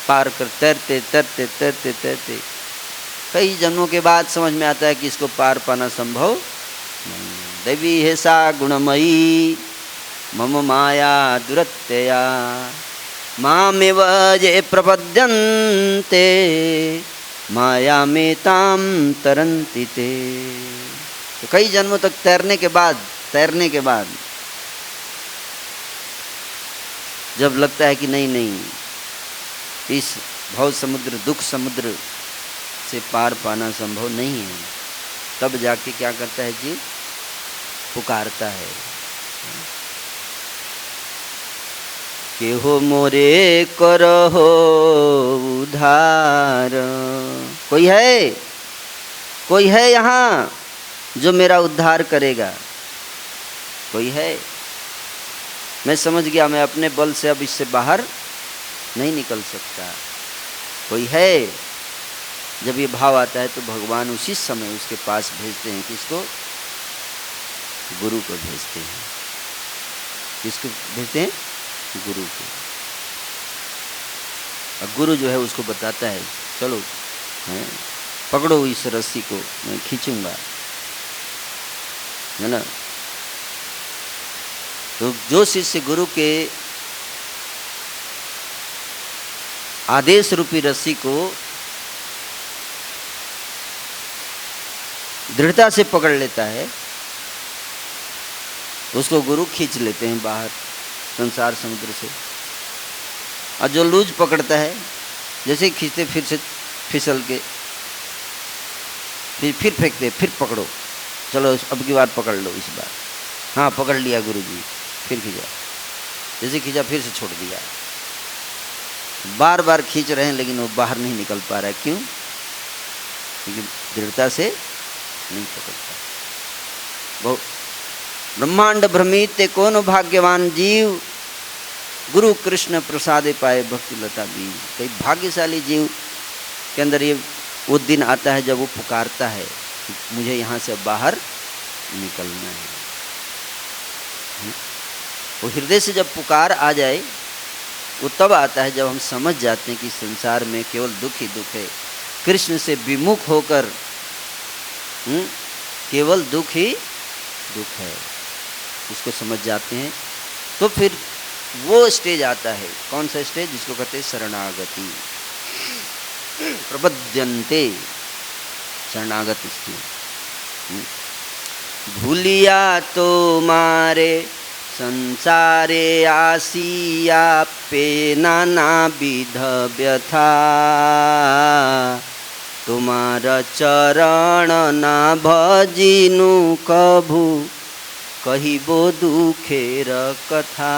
पार कर तैरते तैरते तैरते तैरते कई जन्मों के बाद समझ में आता है कि इसको पार पाना संभव नहीं है। दैवी है सा गुणमयी मम माया दुरत्यया, मामेव ये प्रपद्यन्ते माया में ताम तरन्ति ते। तो कई जन्मों तक तैरने के बाद जब लगता है कि नहीं नहीं, इस भव समुद्र, दुख समुद्र से पार पाना संभव नहीं है, तब जाके क्या करता है जी? पुकारता है के हो मोरे करहो उधार। कोई है यहाँ जो मेरा उद्धार करेगा? कोई है? मैं समझ गया मैं अपने बल से अब इससे बाहर नहीं निकल सकता। कोई है? जब ये भाव आता है तो भगवान उसी समय उसके पास भेजते हैं। किसको? गुरु को भेजते हैं। किसको भेजते हैं? गुरु को। और गुरु जो है उसको बताता है चलो पकड़ो इस रस्सी को, मैं खींचूंगा, है ना। तो जो शिष्य गुरु के आदेश रूपी रस्सी को दृढ़ता से पकड़ लेता है, उसको गुरु खींच लेते हैं बाहर संसार समुद्र से। और जो लूज पकड़ता है, जैसे ही खींचते फिर से फिसल के फिर फेंकते, फिर पकड़ो, चलो अब की बार पकड़ लो, इस बार हाँ पकड़ लिया गुरु जी, फिर खींचा, जैसे खींचा फिर से छोड़ दिया। बार बार खींच रहे हैं लेकिन वो बाहर नहीं निकल पा रहा है। क्यों? क्योंकि दृढ़ता से नहीं पकड़ता। बहुत ब्रह्मांड भ्रमित कौन भाग्यवान जीव, गुरु कृष्ण प्रसादे पाए भक्ति लता बीज। कई भाग्यशाली जीव के अंदर ये वो दिन आता है जब वो पुकारता है कि मुझे यहाँ से बाहर निकलना है। वो हृदय से जब पुकार आ जाए, वो तब आता है जब हम समझ जाते हैं कि संसार में केवल दुख ही दुख है। कृष्ण से विमुख होकर केवल दुख ही दुख है, उसको समझ जाते हैं। तो फिर वो स्टेज आता है, कौन सा स्टेज? जिसको कहते हैं शरणागति, प्रपद्यन्ते, शरणागति स्टेज। भूलिया तो मारे संसारे आसिया पे नाना विध व्यथा, तुम्हारा चरण ना भजिनु कभू, कहिबो दुखेर कथा।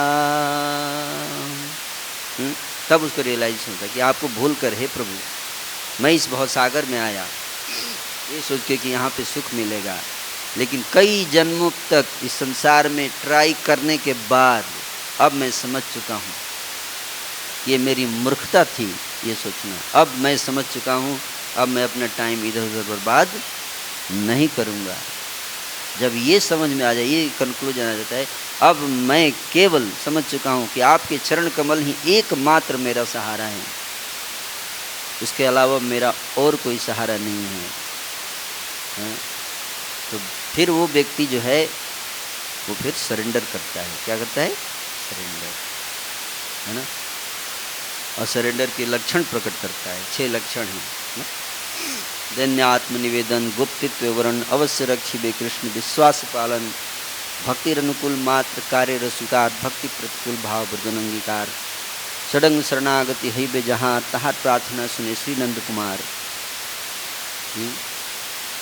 तब उसको रियलाइजेशन होता है कि आपको भूल कर, हे प्रभु मैं इस भवसागर में आया ये सोच के कि यहाँ पे सुख मिलेगा, लेकिन कई जन्मों तक इस संसार में ट्राई करने के बाद अब मैं समझ चुका हूँ, ये मेरी मूर्खता थी ये सोचना। अब मैं समझ चुका हूँ, अब मैं अपना टाइम इधर उधर बर्बाद नहीं करूँगा। जब ये समझ में आ जाए, ये कंक्लूजन आ जाता है, अब मैं केवल समझ चुका हूँ कि आपके चरण कमल ही एकमात्र मेरा सहारा है, उसके अलावा मेरा और कोई सहारा नहीं है। तो फिर वो व्यक्ति जो है वो फिर सरेंडर करता है। क्या करता है? सरेंडर, है ना। और सरेंडर के लक्षण प्रकट करता है, 6 लक्षण हैं। दैन्य आत्मनिवेदन, गुप्तित्व वरण, अवश्य रक्षिबे कृष्ण विश्वास पालन, भक्ति अनुकूल मात्र कार्य रसुकार, भक्ति प्रतिकूल भाव वर्जन अंगीकार, सडंग शरणागति हईबे जहाँ, तहार प्रार्थना सुने श्री नंद कुमार।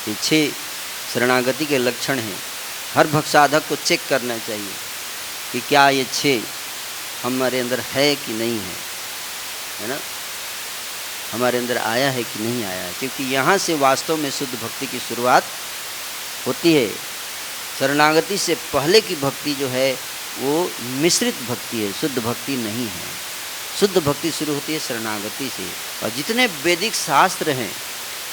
ये 6 शरणागति के लक्षण हैं। हर भक्त साधक को चेक करना चाहिए कि क्या ये 6 हमारे अंदर है कि नहीं है ना, हमारे अंदर आया है कि नहीं आया है। क्योंकि यहाँ से वास्तव में शुद्ध भक्ति की शुरुआत होती है। शरणागति से पहले की भक्ति जो है वो मिश्रित भक्ति है, शुद्ध भक्ति नहीं है। शुद्ध भक्ति शुरू होती है शरणागति से। और जितने वैदिक शास्त्र हैं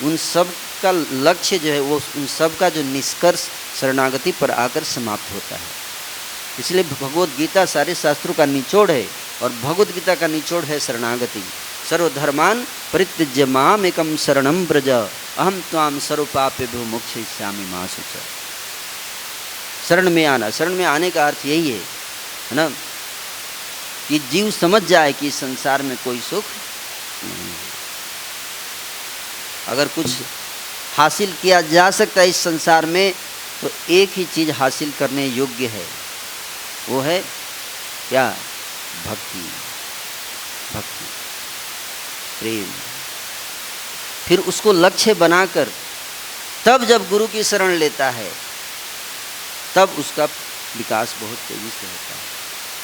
उन सब का लक्ष्य जो है वो, उन सब का जो निष्कर्ष शरणागति पर आकर समाप्त होता है। इसलिए भगवद गीता सारे शास्त्रों का निचोड़ है, और भगवद गीता का निचोड़ है शरणागति। सर्वधर्मान परित्यज्य माम एकम शरणम व्रज, अहम त्वाम सर्व पापेभ्यो मोक्षयिष्यामि मा शुच। शरण में आना, शरण में आने का अर्थ यही है ना, कि जीव समझ जाए कि इस संसार में कोई सुख नहीं है। अगर कुछ हासिल किया जा सकता है इस संसार में, तो एक ही चीज़ हासिल करने योग्य है, वो है क्या? भक्ति, भक्ति, प्रेम। फिर उसको लक्ष्य बनाकर तब जब गुरु की शरण लेता है तब उसका विकास बहुत तेजी से होता है,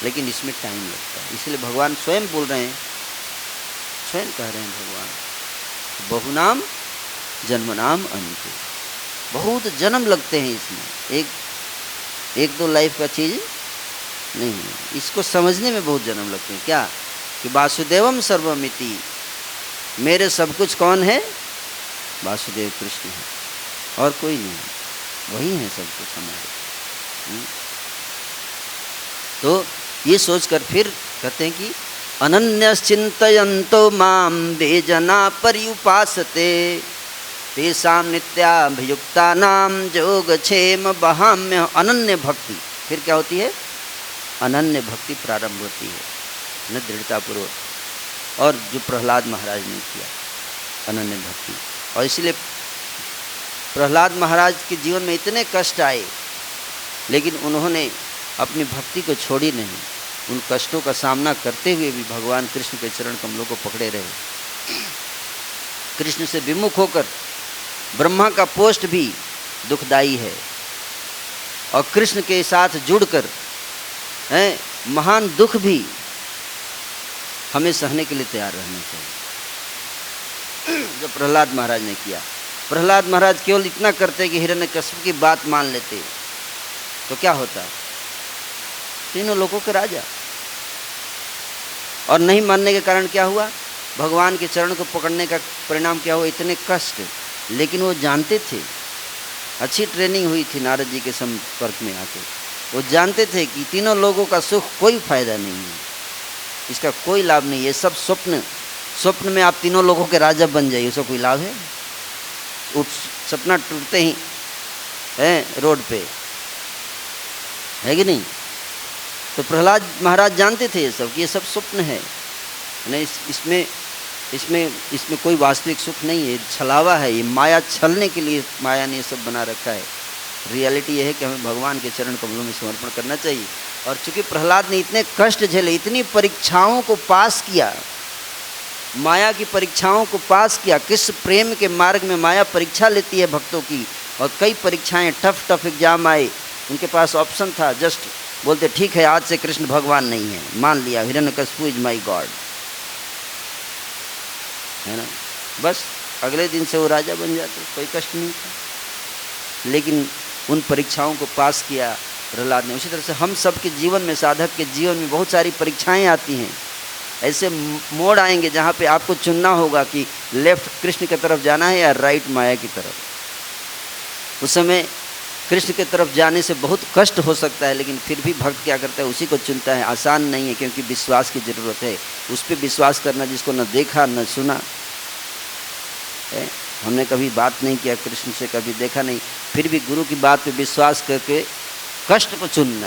लेकिन इसमें टाइम लगता है। इसलिए भगवान स्वयं बोल रहे हैं, स्वयं कह रहे हैं भगवान, बहुनाम जन्मनाम अंते, बहुत जन्म लगते हैं इसमें, एक दो लाइफ का चीज़ नहीं है। इसको समझने में बहुत जन्म लगते हैं। क्या? कि वासुदेवम सर्वमिति, मेरे सब कुछ कौन है? वासुदेव कृष्ण है, और कोई नहीं, वही है सब कुछ हमारे। तो ये सोचकर फिर कहते हैं कि अनन्यश्चिन्तयन्तो मां वे जना पर्युपासते, तेषां नित्याभियुक्तानां योगक्षेम वहाम्य। अनन्य भक्ति, फिर क्या होती है? अनन्य भक्ति प्रारंभ होती है न, दृढ़तापूर्वक। और जो प्रहलाद महाराज ने किया अनन्य भक्ति, और इसलिए प्रहलाद महाराज के जीवन में इतने कष्ट आए, लेकिन उन्होंने अपनी भक्ति को छोड़ी नहीं। उन कष्टों का सामना करते हुए भी भगवान कृष्ण के चरण कमलों को पकड़े रहे। कृष्ण से विमुख होकर ब्रह्मा का पोस्ट भी दुखदाई है, और कृष्ण के साथ जुड़कर महान दुख भी हमें सहने के लिए तैयार रहना चाहिए, जो प्रहलाद महाराज ने किया। प्रहलाद महाराज केवल इतना करते कि हिरण्यकश्यप की बात मान लेते तो क्या होता, तीनों लोगों के राजा। और नहीं मानने के कारण क्या हुआ, भगवान के चरण को पकड़ने का परिणाम क्या हुआ, इतने कष्ट। लेकिन वो जानते थे, अच्छी ट्रेनिंग हुई थी नारद जी के संपर्क में आके, वो जानते थे कि तीनों लोगों का सुख कोई फायदा नहीं है, इसका कोई लाभ नहीं है, सब स्वप्न में आप तीनों लोगों के राजा बन जाइए, उसका कोई लाभ है? सपना टूटते ही है रोड पे, है कि नहीं? तो प्रहलाद महाराज जानते थे ये सब कि ये सब स्वप्न है, नहीं इसमें कोई वास्तविक सुख नहीं है, छलावा है, ये माया छलने के लिए माया ने ये सब बना रखा है। रियलिटी ये है कि हमें भगवान के चरण कमलों में समर्पण करना चाहिए। और चूंकि प्रहलाद ने इतने कष्ट झेले, इतनी परीक्षाओं को पास किया, माया की परीक्षाओं को पास किया। कृष्ण प्रेम के मार्ग में माया परीक्षा लेती है भक्तों की, और कई परीक्षाएं, टफ एग्जाम आए, उनके पास ऑप्शन था, जस्ट बोलते ठीक है आज से कृष्ण भगवान नहीं है, मान लिया हिरण्यकश्यप इज माई गॉड, है ना, बस अगले दिन से वो राजा बन जाते, कोई कष्ट नहीं था। लेकिन उन परीक्षाओं को पास किया प्रहलाद ने। उसी तरह से हम सब के जीवन में, साधक के जीवन में बहुत सारी परीक्षाएं आती हैं, ऐसे मोड़ आएंगे जहाँ पे आपको चुनना होगा कि लेफ्ट कृष्ण की तरफ जाना है या राइट माया की तरफ। उस समय कृष्ण की तरफ जाने से बहुत कष्ट हो सकता है, लेकिन फिर भी भक्त क्या करता है, उसी को चुनता है। आसान नहीं है, क्योंकि विश्वास की ज़रूरत है, उस पर विश्वास करना जिसको न देखा न सुना है। हमने कभी बात नहीं किया कृष्ण से, कभी देखा नहीं, फिर भी गुरु की बात पे विश्वास करके कष्ट को चुनना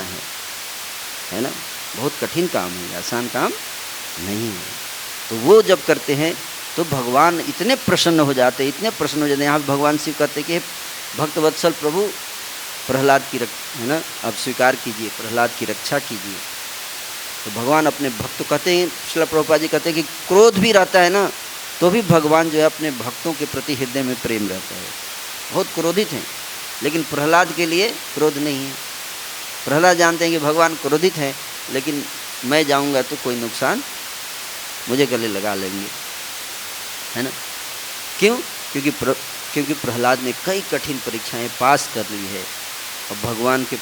है ना, बहुत कठिन काम है, आसान काम नहीं है। तो वो जब करते हैं तो भगवान इतने प्रसन्न हो जाते, इतने प्रसन्न हो जाते हैं। यहाँ भगवान शिव कहते कि भक्त वत्सल प्रभु प्रहलाद की है ना, अब स्वीकार कीजिए, प्रहलाद की रक्षा कीजिए। तो भगवान अपने भक्त, कहते हैं श्रील प्रभुपाद जी कहते हैं कि क्रोध भी रहता है ना, तो भी भगवान जो है अपने भक्तों के प्रति हृदय में प्रेम रहता है। बहुत क्रोधित हैं, लेकिन प्रहलाद के लिए क्रोध नहीं है। प्रहलाद जानते हैं कि भगवान क्रोधित हैं, लेकिन मैं जाऊंगा तो कोई नुकसान मुझे गले लगा लेंगे, है ना। क्यों? क्योंकि प्रहलाद ने कई कठिन परीक्षाएं पास कर ली है, और भगवान के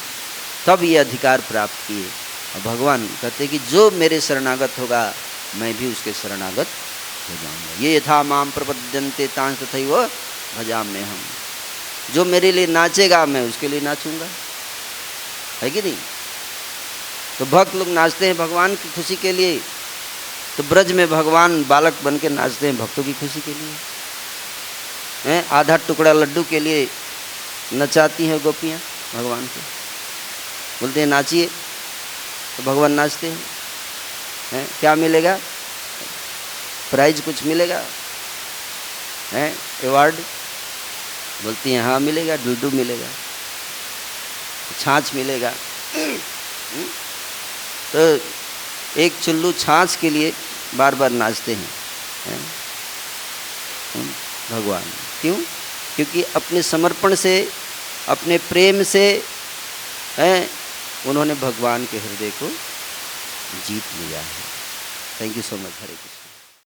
तब ये अधिकार प्राप्त किए। और भगवान कहते कि जो मेरे शरणागत होगा मैं भी उसके शरणागत हो जाऊंगा। ये यथा माम प्रपद्यन्ते तांस तथैव भजाम्यहम् हम, जो मेरे लिए नाचेगा मैं उसके लिए नाचूंगा, है कि नहीं। तो भक्त लोग नाचते हैं भगवान की खुशी के लिए, तो ब्रज में भगवान बालक बन के नाचते हैं भक्तों की खुशी के लिए, हैं। आधा टुकड़ा लड्डू के लिए नचाती हैं गोपियाँ भगवान को, बोलते हैं नाचिए, तो भगवान नाचते हैं। क्या मिलेगा? प्राइज कुछ मिलेगा, हैं, अवार्ड? बोलती हैं हाँ मिलेगा, लड्डू मिलेगा, छाछ मिलेगा। तो एक चुल्लू छाछ के लिए बार बार नाचते हैं भगवान। क्यों? क्योंकि अपने समर्पण से, अपने प्रेम से उन्होंने भगवान के हृदय को जीत लिया है। Thank you so much. Hare Krishna.